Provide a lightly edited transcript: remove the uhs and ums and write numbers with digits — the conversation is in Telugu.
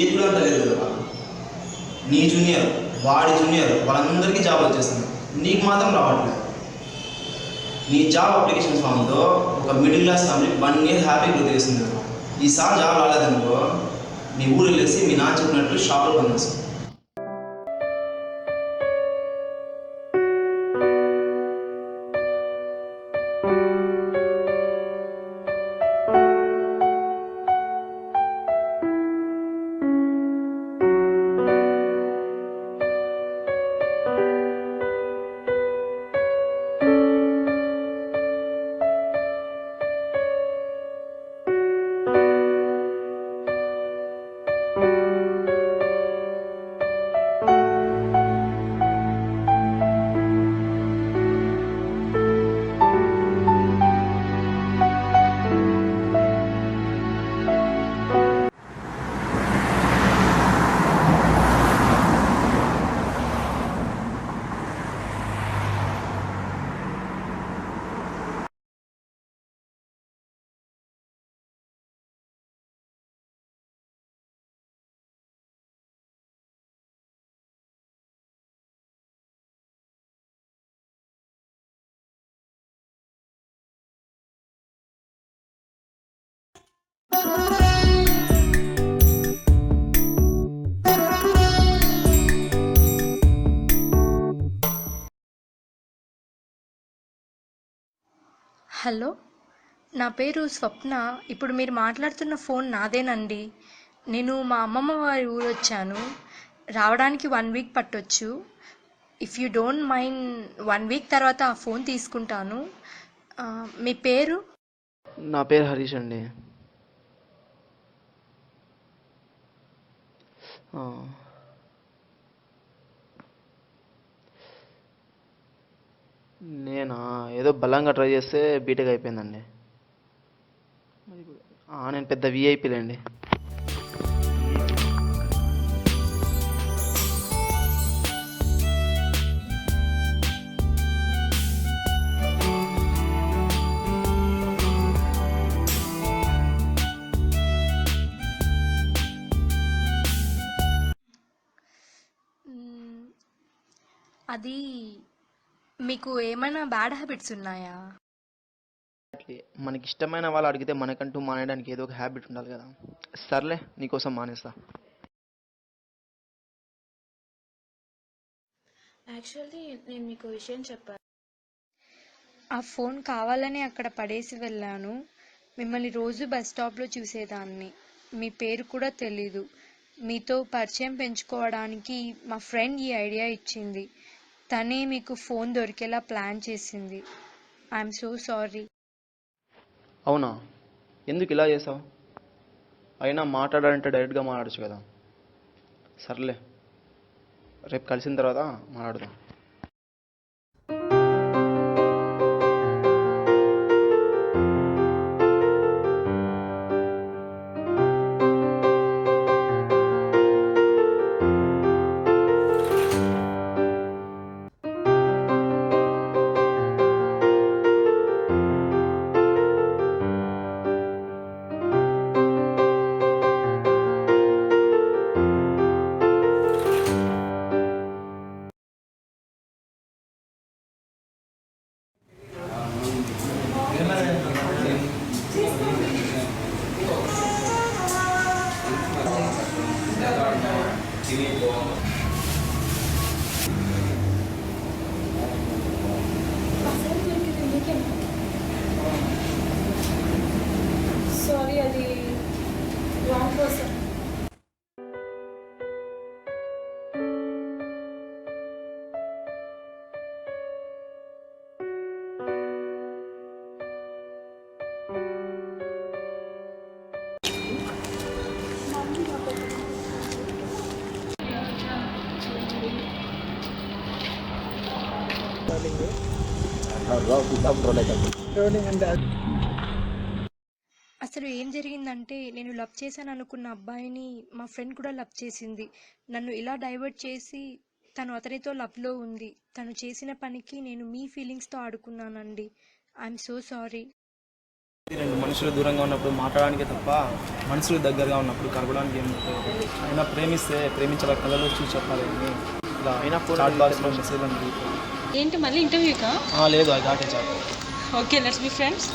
ఏజ్ కూడా అంత లేదు కదా. నీ జూనియర్, వాడి జూనియర్, వాళ్ళందరికీ జాబ్ వచ్చేస్తుంది, నీకు మాత్రం రావట్లేదు. నీ జాబ్ అప్లికేషన్ ఫామ్తో ఒక middle class family 1 year happy growth చేస్తుంది. ఈసారి జాబ్ రాలేదనుకో, నీ ఊరు వెళ్ళేసి మీ నాన్న చెప్పినట్టు షాప్లో పనిచేస్తాను. హలో, నా పేరు స్వప్న. ఇప్పుడు మీరు మాట్లాడుతున్న ఫోన్ నాదేనండి. నేను మా అమ్మమ్మ వారి ఊరు వచ్చాను. రావడానికి 1 week పట్టొచ్చు. If you don't mind 1 week తర్వాత ఆ ఫోన్ తీసుకుంటాను. మీ పేరు? నా పేరు హరీష్ అండి. నేనా ఏదో బలంగా ట్రై చేస్తే బీటెక్ అయిపోయిందండి. నేను పెద్ద విఐపీలేండి. అది మీకు ఏమైనా బ్యాడ్ హ్యాబిట్స్ ఉన్నాయా? మనకి ఇష్టమైన వాళ్ళు అడిగితే మనకంటూ మానేయడానికి ఏదో ఒక హ్యాబిట్ ఉండాలి కదా. సర్లే, నీకోసం మానేస్తా. యాక్చువల్లీ నేను మీకు విషయం చెప్పాను. ఆ ఫోన్ కావాలని అక్కడ పడేసి వెళ్ళాను. మిమ్మల్ని రోజు బస్ స్టాప్లో చూసేదాన్ని. మీ పేరు కూడా తెలీదు. మీతో పరిచయం పెంచుకోవడానికి మా ఫ్రెండ్ ఈ ఐడియా ఇచ్చింది. తనే మీకు ఫోన్ దొరికేలా ప్లాన్ చేసింది. I'm so sorry. అవునా? ఎందుకు ఇలా చేసావు? అయినా మాట్లాడాలంటే డైరెక్ట్గా మాట్లాడచ్చు కదా. సర్లే, రేపు కలిసిన తర్వాత మాట్లాడదాం. సారీ, అది రాంగ్ పర్సన్. అసలు ఏం జరిగిందంటే, నేను లవ్ చేశాను అనుకున్న అబ్బాయిని మా ఫ్రెండ్ కూడా లవ్ చేసింది. నన్ను ఇలా డైవర్ట్ చేసి తను అతనితో లవ్లో ఉంది. తను చేసిన పనికి నేను మీ ఫీలింగ్స్తో ఆడుకున్నానండి. I'm so sorry. రెండు మనుషులు దూరంగా ఉన్నప్పుడు మాట్లాడడానికి తప్ప మనుషులు దగ్గరగా ఉన్నప్పుడు కలపడానికి ఏం ఉంటుంది. అయినా ప్రేమిస్తే ప్రేమించాల కళలో చూసి చెప్పాలి అని ఇలా అయినా phone చాట్ బాక్స్లో మెసేజ్ అని ఏంటి మళ్ళీ ఇంటర్వ్యూకా? లేదు అది కాటే చాలు. Okay let's be friends.